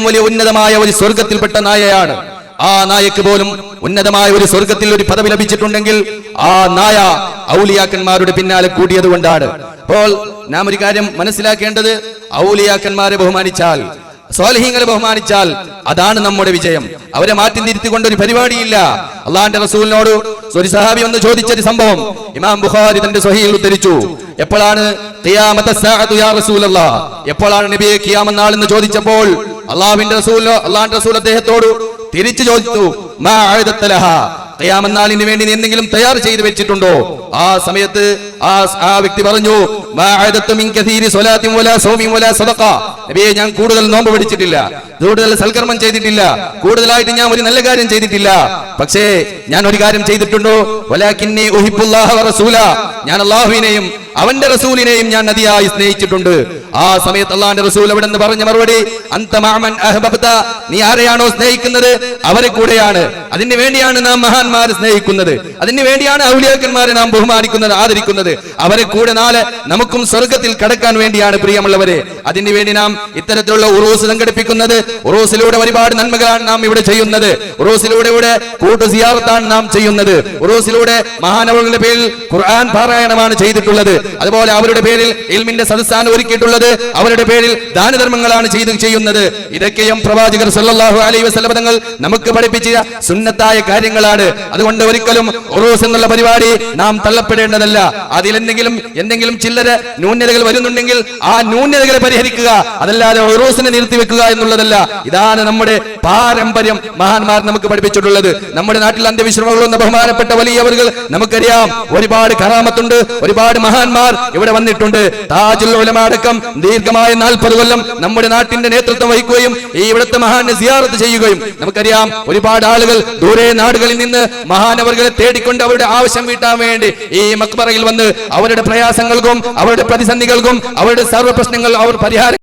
വലിയ ഉന്നതമായ ഒരു സ്വർഗത്തിൽപ്പെട്ട നായയാണ്. ആ നായക്ക് പോലും ഉന്നതമായ ഒരു സ്വർഗത്തിൽ ഒരു പദവി ലഭിച്ചിട്ടുണ്ടെങ്കിൽ ആ നായ ഔലിയാക്കന്മാരുടെ പിന്നാലെ കൂടിയത് കൊണ്ടാണ്. അപ്പോൾ നാം ഒരു കാര്യം മനസ്സിലാക്കേണ്ടത്, ഔലിയാക്കന്മാരെ ബഹുമാനിച്ചാൽ, സ്വാലിഹീങ്ങളെ ബഹുമാനിച്ചാൽ അതാണ് നമ്മുടെ വിജയം. അവരെ മാറ്റി നിർത്തിക്കൊണ്ട് ഒരു പരിപാടിയില്ല. അള്ളാന്റെ റസൂലിനോട് ഒരു സഹാബി ഒന്ന് ചോദിച്ചൊരു സംഭവം ഇമാം ബുഖാരി തന്റെ സ്വഹീഹിൽ ഉദ്ധരിച്ചു. എപ്പോഴാണ് ഖിയാമത്ത സഅതു യാ റസൂലല്ലാഹ്, എപ്പോഴാണ് നബിയെ ഖിയാമത്ത് നാൾ എന്ന് ചോദിച്ചപ്പോൾ അള്ളാന്റെ റസൂൽ അദ്ദേഹത്തോട് തിരിച്ചു ചോദിച്ചു, മാ അഅദത്തലഹ, ഖിയാമത്ത് നാളിന് വേണ്ടി എന്തെങ്കിലും തയ്യാർ ചെയ്തു വെച്ചിട്ടുണ്ടോ? ആ സമയത്ത് ആ വ്യക്തി പറഞ്ഞു, മാ അഅദത്തു മിൻ കസീരി സ്വലാത്തിൻ വലാ സൗമിൻ വലാ സദഖ, നബിയെ ഞാൻ കൂടുതൽ നോമ്പ് പിടിച്ചിട്ടില്ല, കൂടുതൽ സൽക്കർമ്മം ചെയ്തിട്ടില്ല, കൂടുതലായിട്ട് ഞാൻ ഒരു നല്ല കാര്യം ചെയ്തിട്ടില്ല. പക്ഷേ ഞാൻ ഒരു കാര്യം ചെയ്തിട്ടുണ്ടോ, വലാകിന്നി ഉഹിബ്ബുല്ലാഹ വറസൂല, ഞാൻ അല്ലാഹുവിനെയും അവന്റെ റസൂലിനെയും ഞാൻ അതിയായി സ്നേഹിച്ചിട്ടുണ്ട്. ആ സമയത്ത് അല്ലാഹുവിന്റെ റസൂൽ അവിടെ നിന്ന് പറഞ്ഞ മറുപടി, അൻത മഅമൻ അഹ്ബബ്ത, നീ ആരെയാണോ സ്നേഹിക്കുന്നത് അവരെ കൂടെയാണ്. അതിനു വേണ്ടിയാണ് നാം മഹാന്മാരെ സ്നേഹിക്കുന്നത്, അതിനു വേണ്ടിയാണ് ഔലിയാക്കന്മാരെ നാം ബഹുമാനിക്കുന്നത്, ആദരിക്കുന്നത്. അവരെ കൂടെ നാളെ നമുക്കും സ്വർഗത്തിൽ കടക്കാൻ വേണ്ടിയാണ് പ്രിയമുള്ളവരെ. അതിനു വേണ്ടി നാം ഇത്തരത്തിലുള്ള ഉറൂസ് സംഘടിപ്പിക്കുന്നത്. ഉറൂസിലൂടെ ഒരുപാട് നന്മകളാണ് നാം ഇവിടെ ചെയ്യുന്നത്. ഉറൂസിലൂടെ കൂട്ടു സിയാറത്താണ് നാം ചെയ്യുന്നത്. ഉറൂസിലൂടെ മഹാനവറുകളുടെ പേരിൽ ഖുർആൻ പാരായണമാണ് ചെയ്തിട്ടുള്ളത്. അതുപോലെ അവരുടെ പേരിൽ ഇൽമിന്റെ സദസ്സാണ് ഒരുക്കിയിട്ടുള്ളത്. അവരുടെ പേരിൽ ദാനധർമ്മങ്ങളാണ് ചെയ്യുന്നത്. ഇതൊക്കെയും പ്രവാചകർ സല്ലല്ലാഹു അലൈഹി വസല്ലം തങ്ങൾ നമുക്ക് പഠിപ്പിച്ച സുന്നത്തായ കാര്യങ്ങളാണ്. അതുകൊണ്ട് ഒരിക്കലും ഉറൂസ് എന്നുള്ള പരിപാടി നാം തള്ളപ്പെടേണ്ടതല്ല. അതിലെന്തെങ്കിലും ചില്ലറ ന്യൂനതകൾ വരുന്നുണ്ടെങ്കിൽ ആ ന്യൂനതകളെ പരിഹരിക്കുക, അതല്ലാതെ ഉറൂസിനെ നിർത്തിവെക്കുക എന്നുള്ളതല്ല. ഇതാണ് നമ്മുടെ പാരമ്പര്യം, മഹാന്മാർ നമുക്ക് പഠിപ്പിച്ചിട്ടുള്ളത്. നമ്മുടെ നാട്ടിൽ അന്ത്യവിശ്രമങ്ങളുള്ള ബഹുമാനപ്പെട്ട വലിയവர்கள் നമുക്കറിയാം, ഒരുപാട് കറാമത്തുണ്ട്, ഒരുപാട് മഹാന്മാർ ഇവിടെ വന്നിട്ടുണ്ട്. താജുൽ ഉലമ അടക്കം ദീർഘമായ 40 കൊല്ലം നമ്മുടെ നാട്ടിന്റെ നേതൃത്വം വഹിക്കുകയും ഈ ഇവിടുത്തെ മഹാനെ സിയാറത്ത് ചെയ്യുകയും നമുക്കറിയാം. ഒരുപാട് ആളുകൾ ദൂരെ നാടുകളിൽ നിന്ന് മഹാനവറുകളെ തേടിക്കൊണ്ട് അവരുടെ ആവശ്യം വീട്ടാൻ വേണ്ടി ഈ മക്ബറയിൽ വന്ന് അവരുടെ പ്രയാസങ്ങൾക്കും അവരുടെ പ്രതിസന്ധികൾക്കും അവരുടെ സർവ്വ പ്രശ്നങ്ങൾ അവർ പരിഹാരം